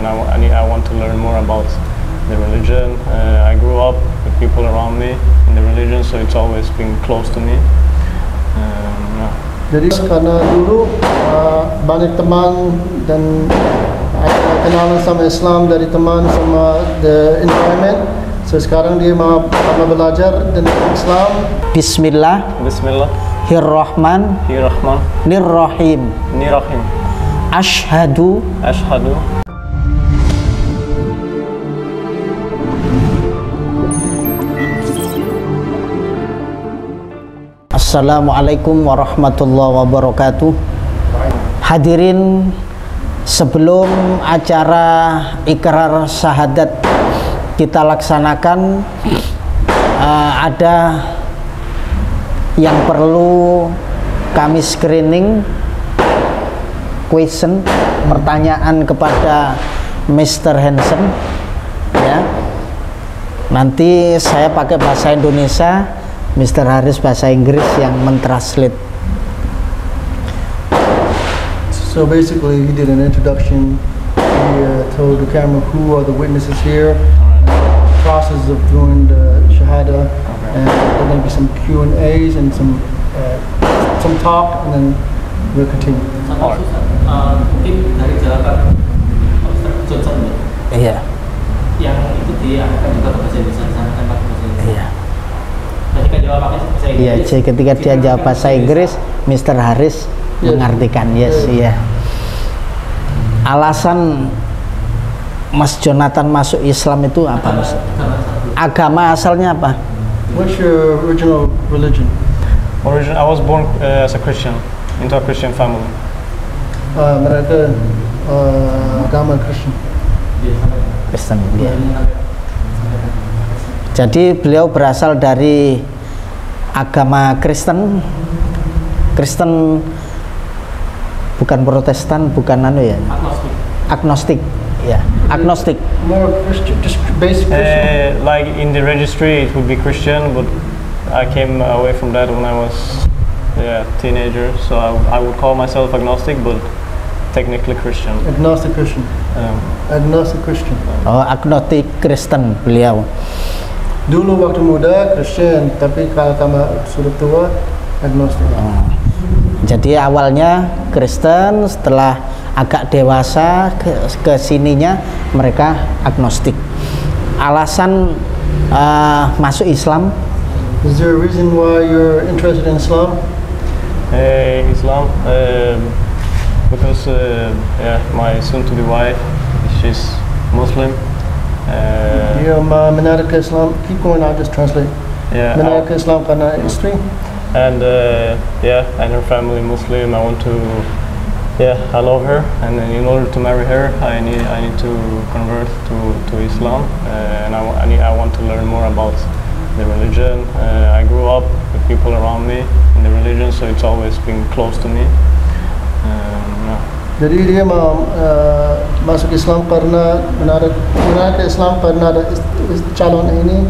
I want to learn more about the religion. I grew up with people around me in the religion, so it's always been close to me. Yeah. Jadi karena dulu banyak teman dan kenalan sama Islam dari teman sama the environment. So sekarang dia mau belajar tentang Islam. Bismillah. Nirrahim. Ashhadu. Assalamualaikum warahmatullahi wabarakatuh. Hadirin, sebelum acara ikrar syahadat kita laksanakan, ada yang perlu kami screening, question, pertanyaan kepada Mr. Hansen, ya. Nanti saya pakai bahasa Indonesia, Mr. Haris bahasa Inggris yang mentranslate. So basically, he did an introduction. He told the camera who are the witnesses here, process of doing the shahada, and there's going to be some Q&As and some talk, and then we'll continue. Mungkin dari jawaban Ustaz Johnson, Iya. yang itu diarahkan juga ke bahasa Indonesia, disampaikan pakai bahasa Inggris. Iya. Ketika jawab pakai bahasa Inggris. Iya, ketika dia jawab bahasa Inggris, Mr. Haris mengartikan. Yes, iya. Alasan Mas Jonathan masuk Islam itu apa, Mas? Agama asalnya apa? What's your original religion? I was born as a Christian, into a Christian family. Mereka agama Kristen. Kristen. Ya. Jadi beliau berasal dari agama Kristen. Kristen bukan Protestan, bukan ya. Agnostik. Ya, agnostik. More Christian, just basic Christian. Like in the registry, it would be Christian, but I came away from that when I was teenager. So I would call myself agnostic, but technically Christian. Agnostic Christian. Agnostic Christian. Oh, agnostik Kristen beliau. Dulu waktu muda Christian, tapi kalau tambah sudah tua agnostik. Oh. Jadi awalnya Kristen, setelah agak dewasa ke sininya mereka agnostik. Alasan masuk Islam? Is there a reason why you're interested in Islam? Islam, because my soon-to-be wife, she's Muslim. Dia menarik ke Islam. Keep going, I'll just translate. Yeah. Menarik ke Islam karena istri. And and her family Muslim. I want to, I love her, and in order to marry her, I need to convert to Islam, and I want to learn more about the religion. I grew up with people around me in the religion, so it's always been close to me. Jadi dia mau masuk Islam karena menarik ke Islam karena ada calon ini.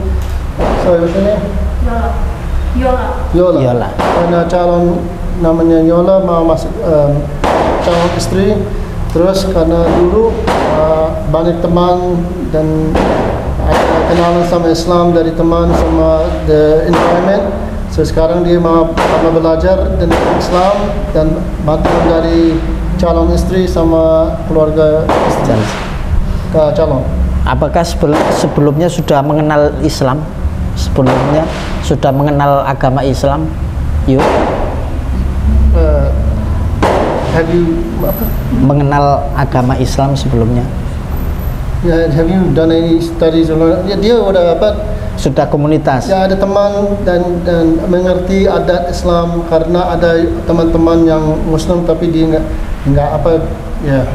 Sorry, what's your name? Yola. Karena calon namanya Yola mau masuk calon istri. Terus karena dulu banyak teman dan kenalan sama Islam dari teman sama the environment. So sekarang dia mau belajar tentang Islam dan bantuan dari calon istri sama keluarga istri calon. Apakah sebelumnya sudah mengenal Islam? Sebelumnya sudah mengenal agama Islam? Yuk. Have you mengenal agama Islam sebelumnya? Have you done any studies? Dia udah sudah komunitas. Ya, ada teman dan mengerti adat Islam karena ada teman-teman yang Muslim tapi dia nggak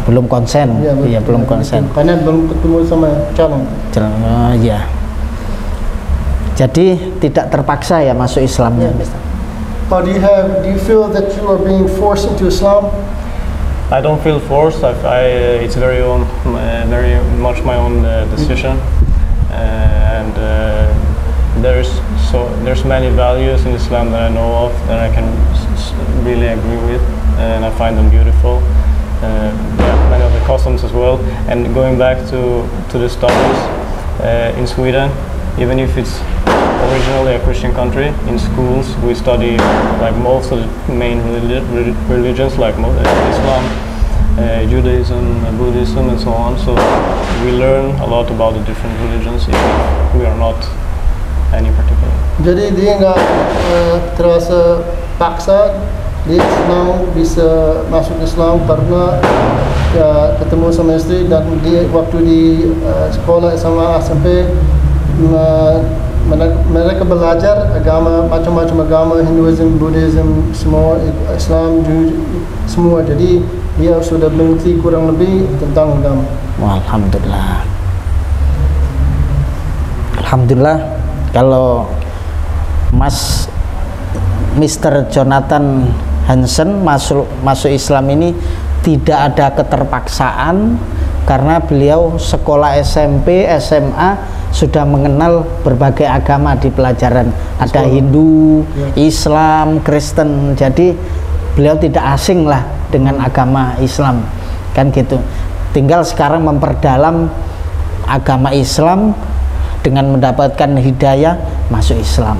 belum konsen. Belum konsen. Karena belum ketemu sama calon. Ya. Jadi tidak terpaksa ya masuk Islamnya. Do you feel that you are being forced into Islam? I don't feel forced. It's very much my own decision, and there's many values in Islam that I know of that I can really agree with, and I find them beautiful. Many of the customs as well. And going back to the studies in Sweden, even if it's originally a Christian country, in schools we study like most of the main religions like Islam, Judaism, Buddhism, and so on. So we learn a lot about the different religions, even if we are not any particular. Jadi dia nggak terasa paksa, dia senang bisa masuk Islam karena ya, ketemu sama istri, dan dia waktu di sekolah sama SMP mereka belajar agama, macam-macam agama, Hinduism, Buddhism, semua, Islam, semua. Jadi dia sudah mengerti kurang lebih tentang agama. Alhamdulillah. Alhamdulillah kalau Mr. Jonathan Hansen masuk Islam ini tidak ada keterpaksaan, karena beliau sekolah SMP, SMA sudah mengenal berbagai agama di pelajaran. Ada Hindu, Islam, Kristen. Jadi beliau tidak asing lah dengan agama Islam, kan gitu. Tinggal sekarang memperdalam agama Islam dengan mendapatkan hidayah masuk Islam.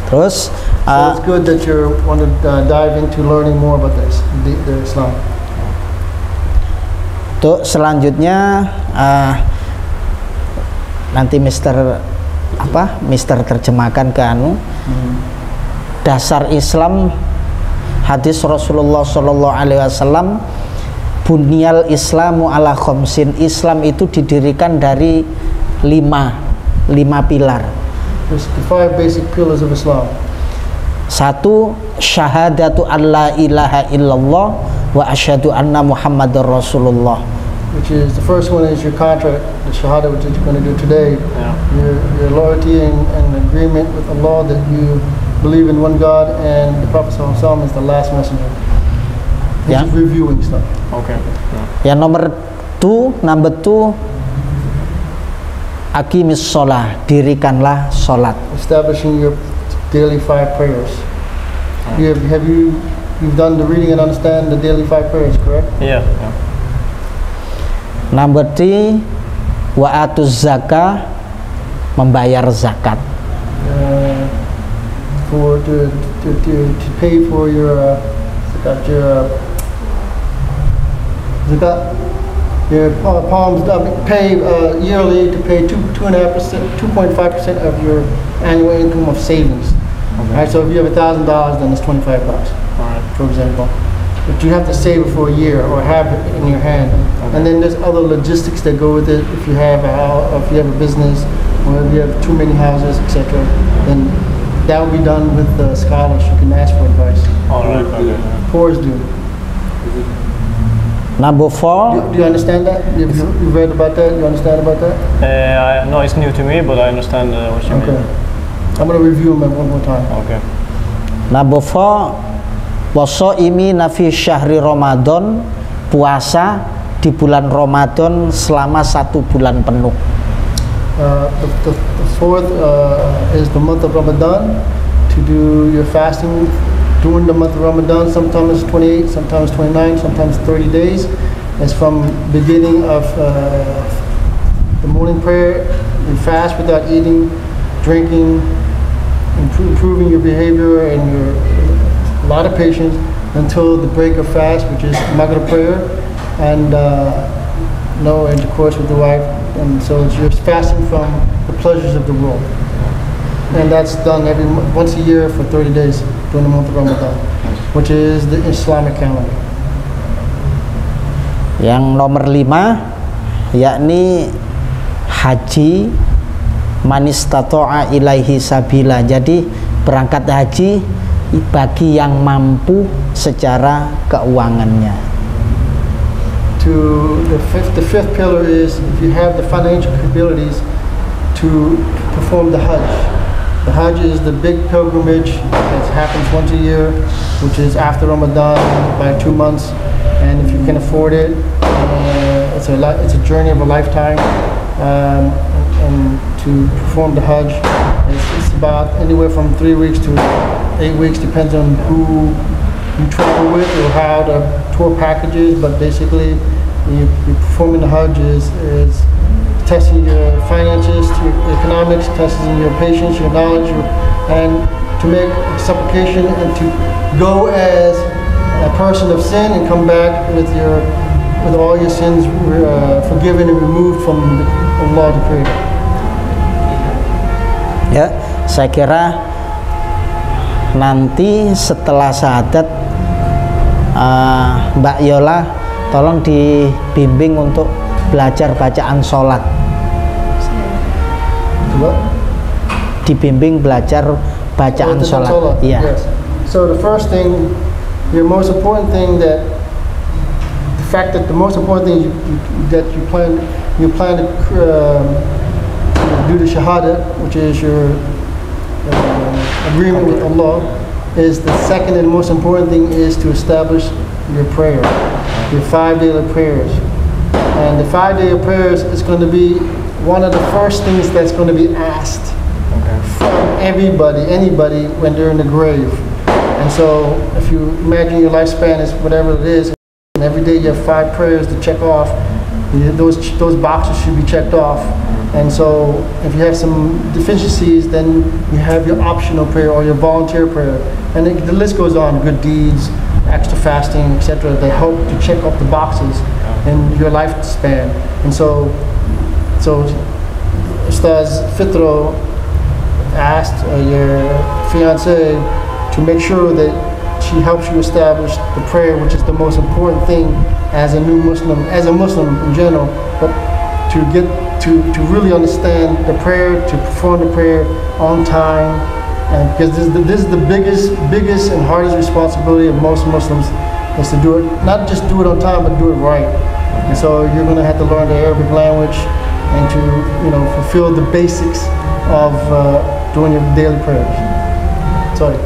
Terus So it's good that you want to dive into learning more about the Islam. Untuk selanjutnya nanti Mister terjemahkan ke dasar Islam, hadis Rasulullah Shallallahu Alaihi Wasallam, bunyal Islamu ala khomsin. Islam itu didirikan dari lima pilar. There's the 5 basic pillars of Islam. Satu, syahadatu alla ilaha illallah wa asyhadu anna Muhammadar Rasulullah. Which is, the first one is your contract, the shahada, which you're going to do today. Yeah. Your loyalty and agreement with Allah that you believe in one God and the Prophet ﷺ is the last messenger. He's Yeah. just reviewing stuff. Okay. Yeah. Yang number two, aqimis sholah, dirikanlah sholat. Establishing your daily 5 prayers. You've done the reading and understand the daily 5 prayers, correct? Yeah. Yeah. Number 3, wa atuz zakah, membayar zakat. To pay for your zakat, your palms, pay yearly to pay 2.5% of your annual income of savings. Okay. Right, so if you have $1,000, then it's $25, All right. for example. But you have to save it for a year or have it in your hand. Okay. And then there's other logistics that go with it. If you have a business, or if you have too many houses, etc., then that will be done with the scholars. You can ask for advice. All right. Okay. Poors do. Number 4, Do you understand that? You've read about that? You understand about that? No, it's new to me, but I understand what you Okay. mean. I'm going to review them one more time. Okay. number 4, wasoimi nafi syahri Ramadan, puasa di bulan Ramadan selama 1 bulan penuh. The fourth is the month of Ramadan, to do your fasting during the month of Ramadan. Sometimes it's 28, sometimes 29, sometimes 30 days. It's from beginning of the morning prayer. You fast without eating, drinking, improving your behavior and a lot of patience until the break of fast, which is Maghrib prayer, and no intercourse with the wife. And so you're fasting from the pleasures of the world. And that's done once a year for 30 days during the month of Ramadan, which is the Islamic calendar. Yang nomor 5, yakni haji manistato'a ilaihi sabila. Jadi berangkat haji bagi yang mampu secara keuangannya. The fifth pillar is if you have the financial capabilities to perform the Hajj. The Hajj is the big pilgrimage that happens once a year, which is after Ramadan by 2 months, and if you can afford it, it's a journey of a lifetime. And to perform the Hajj, it's about anywhere from 3 weeks to 8 weeks, depends on who you travel with or how the tour package is, but basically you performing the Hajj is testing your finances, your economics, testing your patience, your knowledge, and to make supplication and to go as a person of sin and come back with all your sins forgiven and removed from Allah the Creator. Ya, saya kira nanti setelah syahadat Mbak Yola tolong dibimbing untuk belajar bacaan sholat. Dibimbing belajar bacaan sholat. Yeah. Yes. So the first thing, your most important thing the most important thing that you plan to do the shahada, which is your agreement with Allah, is the second and most important thing is to establish your prayer, your 5 daily prayers. And the 5 daily prayers is going to be one of the first things that's going to be asked from anybody when they're in the grave. And so if you imagine your lifespan is whatever it is, and every day you have 5 prayers to check off, those boxes should be checked off. And so if you have some deficiencies, then you have your optional prayer or your volunteer prayer. And the list goes on, good deeds, extra fasting, etc. They help to check off the boxes in your lifespan. And so Ustaz Fitro asked your fiancée to make sure that she helps you establish the prayer, which is the most important thing as a new Muslim, as a Muslim in general, but to get to really understand the prayer, to perform the prayer on time, and because this is the biggest and hardest responsibility of most Muslims, is to do it, not just do it on time, but do it right. And so you're going to have to learn the Arabic language and to fulfill the basics of doing your daily prayers. Sorry.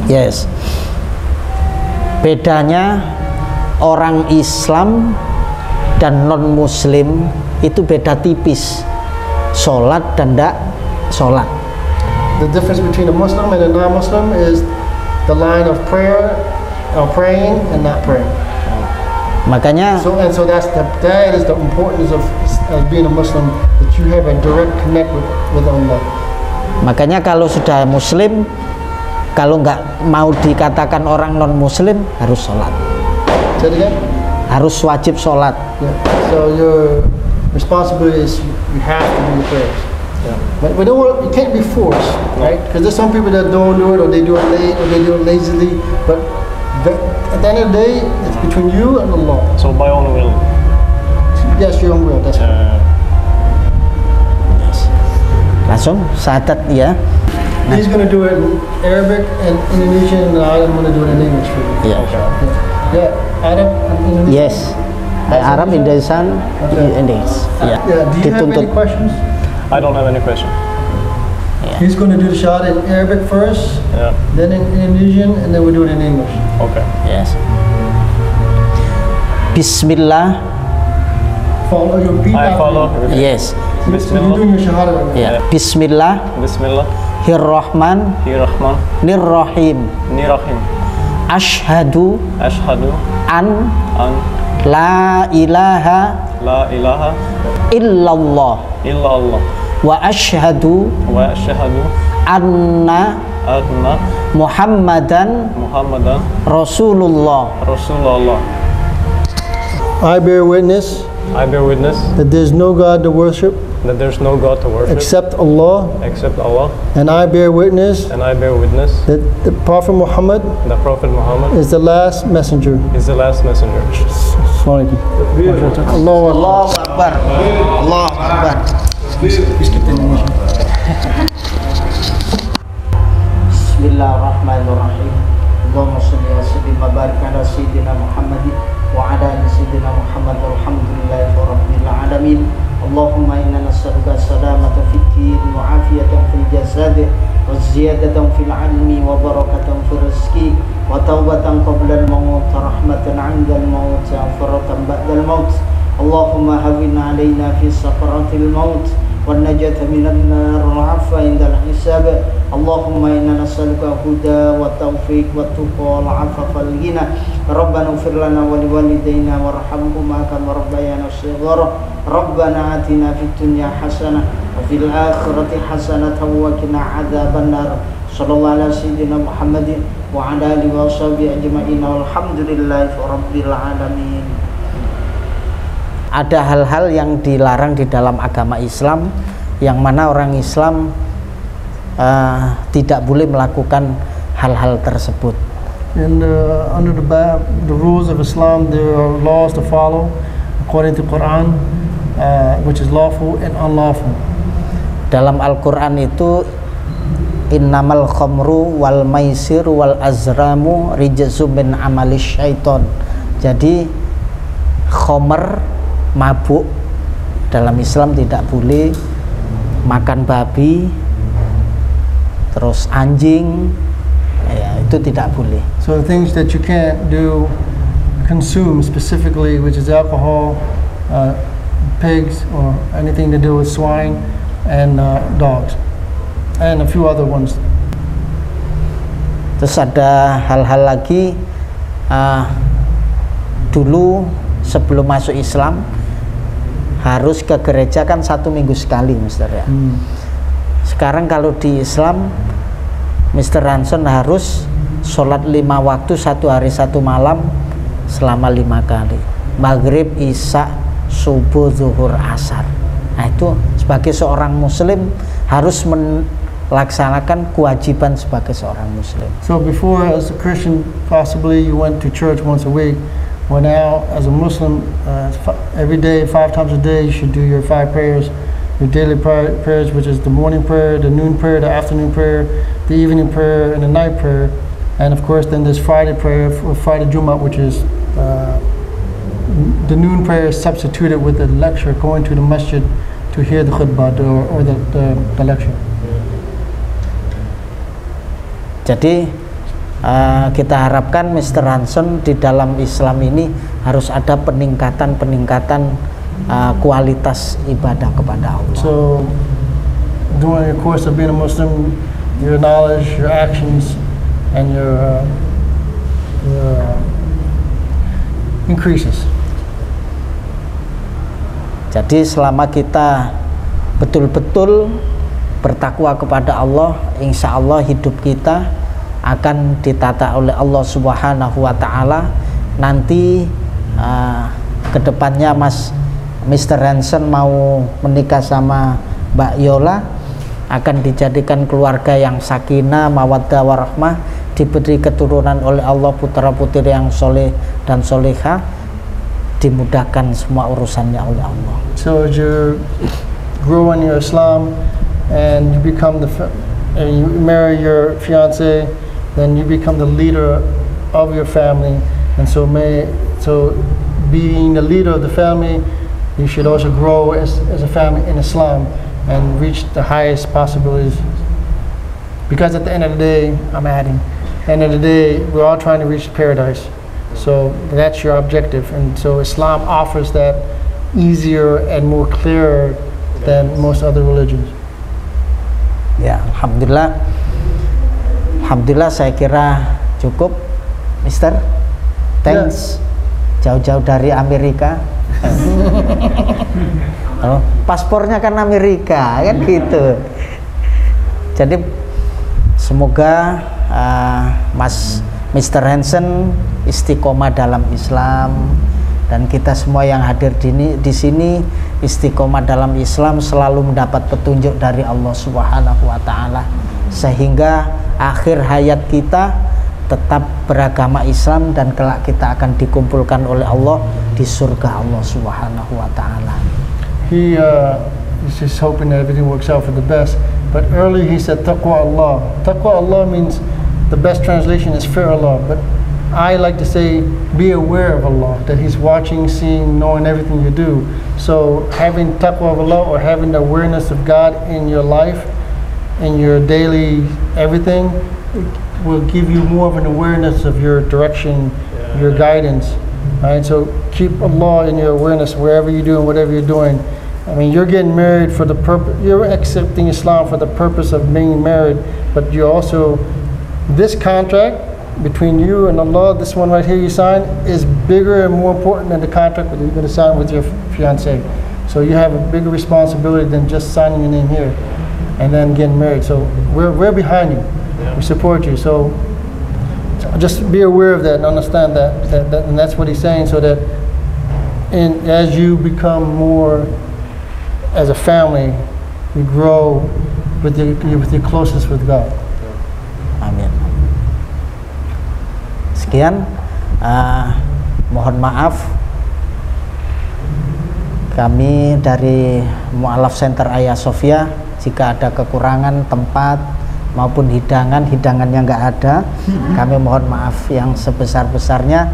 Yes. Bedanya orang Islam dan non Muslim itu beda tipis, sholat dan tidak sholat. The difference between a Muslim and a non-Muslim is the line of prayer, or praying and not praying. Makanya that is the importance of being a Muslim, that you have a direct connect with Allah. Makanya kalau sudah Muslim, kalau nggak mau dikatakan orang non Muslim, harus sholat. Say it again? Harus wajib sholat. Yeah. So your responsibility is you have to do your prayers. Yeah. But you can't be forced, right? Because there's some people that don't do it, or they do it late, or they do it lazily. But at the end of the day, it's between you and Allah. So by own will. Yes, your own will. That's right. Yes. Langsung syahadat ya. He's going to do it in Arabic and Indonesian, and I'm going to do it in English for you. Yeah. Yeah. Arab and Indonesian. Yes. Arab, Indonesian, English. Yeah. Do you have any questions? I don't have any question. Yeah. He's going to do the shot in Arabic first, then in Indonesian, and then we'll do it in English. Okay. Yes. Bismillah. Follow your beat. I follow. Yes. Bismillah. You're doing your shahada right now. Yeah. Bismillah. Bismillah. Hirrahman. Hirrahman. Nirrahim. Nirrahim. Ashhadu. Ashhadu. An. La ilaha illallah. Illallah. Wa ashhadu. Anna. Muhammadan. Rasulullah. I bear witness. That there is no God to worship. Except Allah. And I bear witness. That the Prophet Muhammad. Is the last messenger. Allahu Akbar. Allahu Akbar. Bismillahirrahmanirrahim. Allahumma shalli wa sallim wa barik ala sayyidina Muhammadin wa ala ali sayyidina Muhammad walhamdulillahi rabbil alamin. Allahumma inna nas'aluka salamatan fid din wa afiyatan fil jasad wa ziyadatan fil ilmi wa barakatan fil rizqi wa taubatan qabla al-maut rahmatan 'inda al-maut wa faratan ba'da al-maut. Allahumma hawwin 'alaina fi sakaratil maut والنجاة من النار والعفو عند الحساب اللهم إنا نسألك الهدى والتوفيق والتقى والعفاف والغنى ربنا اغفر لنا ولوالدينا وارحمهما كما ربيانا صغارا ربنا آتنا في الدنيا حسنة وفي الآخرة حسنة وقنا عذاب النار صلى الله على سيدنا محمد وعلى آله وصحبه أجمعين والحمد لله رب العالمين. Ada hal-hal yang dilarang di dalam agama Islam yang mana orang Islam tidak boleh melakukan hal-hal tersebut. And under the rules of Islam, there are laws to follow according to Quran, which is lawful and unlawful. Dalam Al-Quran itu innamal khamru wal maisir wal azramu rijzum min amalis syaiton. Jadi khamr, mabuk, dalam Islam tidak boleh, makan babi, terus anjing, ya, itu tidak boleh. So the things that you can't do, consume specifically, which is alcohol, pigs, or anything to do with swine and dogs, and a few other ones. Terus ada hal-hal lagi, dulu sebelum masuk Islam harus ke gereja kan 1 minggu sekali, Mister ya. Sekarang kalau di Islam, Mr. Hansen harus sholat 5 waktu 1 hari 1 malam selama 5 kali, maghrib, isya, subuh, zuhur, asar. Nah itu sebagai seorang Muslim harus melaksanakan kewajiban sebagai seorang Muslim. So before, as a Christian, possibly you went to church once a week. Well, now as a Muslim, every day, 5 times a day, you should do your 5 prayers, your daily prayers, which is the morning prayer, the noon prayer, the afternoon prayer, the evening prayer, and the night prayer. And of course, then there's Friday prayer, or Friday Jumat, which is the noon prayer substituted with a lecture, going to the masjid to hear the khutbah or the lecture. Jadi kita harapkan Mr. Hansen di dalam Islam ini harus ada peningkatan kualitas ibadah kepada Allah. So during the course of being a Muslim, your knowledge, your actions, and your increases. Jadi selama kita betul-betul bertakwa kepada Allah, insya Allah hidup kita akan ditata oleh Allah Subhanahu wa Ta'ala. Nanti kedepannya Mr. Hansen mau menikah sama Mbak Yola, akan dijadikan keluarga yang sakinah, mawaddah, warahmah, diberi keturunan oleh Allah, putra putri yang soleh dan soleha, dimudahkan semua urusannya oleh Allah. So as you grow in your Islam and you become and you marry your fiance, then you become the leader of your family. And so being the leader of the family, you should also grow as a family in Islam and reach the highest possibilities. Because at the end of the day, at the end of the day, we're all trying to reach paradise. So that's your objective. And so Islam offers that easier and more clearer than most other religions. Ya, Alhamdulillah saya kira cukup, Mister. Thanks. Jauh-jauh dari Amerika. Paspornya kan Amerika, kan gitu. Jadi semoga Mr. Hansen istiqomah dalam Islam, dan kita semua yang hadir di sini istiqomah dalam Islam, selalu mendapat petunjuk dari Allah Subhanahu wa Ta'ala, sehingga akhir hayat kita tetap beragama Islam dan kelak kita akan dikumpulkan oleh Allah di surga Allah Subhanahu wa Ta'ala. He is just hoping that everything works out for the best. But earlier he said taqwa Allah. Taqwa Allah means, the best translation is fear Allah. But I like to say be aware of Allah, that He's watching, seeing, knowing everything you do. So having taqwa of Allah, or having the awareness of God in your life, in your daily everything, will give you more of an awareness of your direction, your guidance. Right? So keep Allah in your awareness wherever you do and whatever you're doing, I mean, you're getting married for the purpose, you're accepting Islam for the purpose of being married, but you also, this contract between you and Allah, this one right here you sign, is bigger and more important than the contract that you're going to sign with your fiance. So you have a bigger responsibility than just signing your name here and then getting married. So we're behind you. Yeah. We support you. So just be aware of that and understand that, and that's what he's saying, so that as you become more as a family, you grow with your closest with God. Amin. Sekian, mohon maaf kami dari Mu'alaf Center Ayah Sofia jika ada kekurangan tempat maupun hidangan yang nggak ada, kami mohon maaf yang sebesar-besarnya.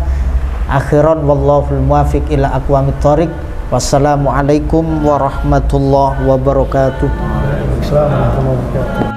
Akhiran wallahul muwaffiq ila aqwamit thoriq. Wassalamualaikum warahmatullahi wabarakatuh. Assalamualaikum warahmatullahi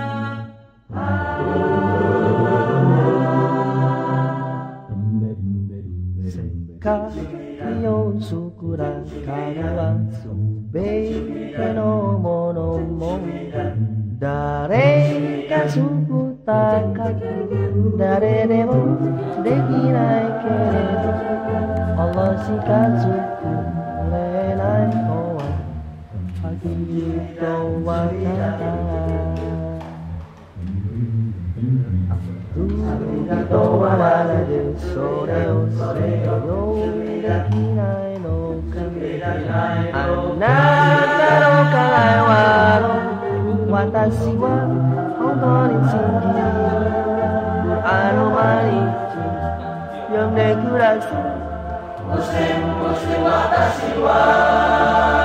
Muslim, Muslim, watashi wa